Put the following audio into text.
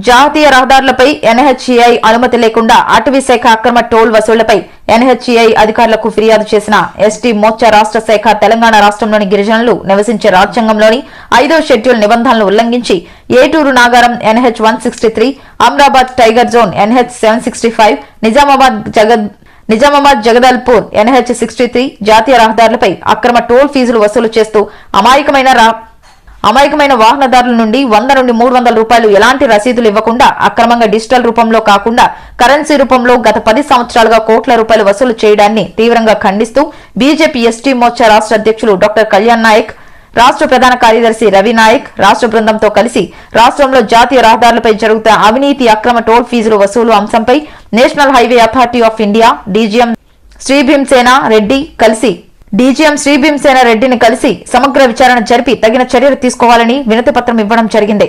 జాతీయ రహదారులపై ఎన్హెచ్ఏఐ అనుమతి లేకుండా అటవీ శాఖ అక్రమ టోల్ వసూళ్లపై ఎన్హెచ్ఏఐ అధికారులకు ఫిర్యాదు చేసిన ఎస్టీ మోర్చా రాష్ట్ర శాఖ తెలంగాణ రాష్ట్రంలోని గిరిజనులు నివసించే రాజ్యాంగంలోని 5వ షెడ్యూల్ నిబంధనలను ఉల్లంఘించి Eturu Nagaram NH 163, Amrabad tiger zone NH 765, Nizamabad Jagdalpur NH 63 జాతీయ రహదారులపై అక్రమ టోల్ ఫీజులు వసూలు చేస్తూ అమాయకమైన వాహనదారుల నుండి 100 నుండి 300 రూపాయలు ఎలాంటి రసీదులు ఇవ్వకుండా అక్రమంగా డిజిటల్ రూపంలో కాకుండా కరెన్సీ రూపంలో గత 10 సంవత్సరాలుగా కోట్ల రూపాయలు వసూలు చేయడాన్ని తీవ్రంగా ఖండిస్తూ బీజేపీ ఎస్టీ మోర్చా రాష్ట్ర అధ్యక్షులు డాక్టర్ కళ్యాణ్ నాయక్, రాష్ట్ర ప్రధాన కార్యదర్శి రవి నాయక్ రాష్ట్ర బృందంతో కలిసి రాష్ట్రంలో జాతీయ రహదారులపై జరుగుతున్న అవినీతి అక్రమ టోల్ ఫీజులు వసూలు అంశంపై national highway authority of India DGM Shri Bhimasena రెడ్డిని కలిసి సమగ్ర విచారణ జరిపి తగిన చర్యలు తీసుకోవాలని వినతి పత్రం ఇవ్వడం జరిగింది.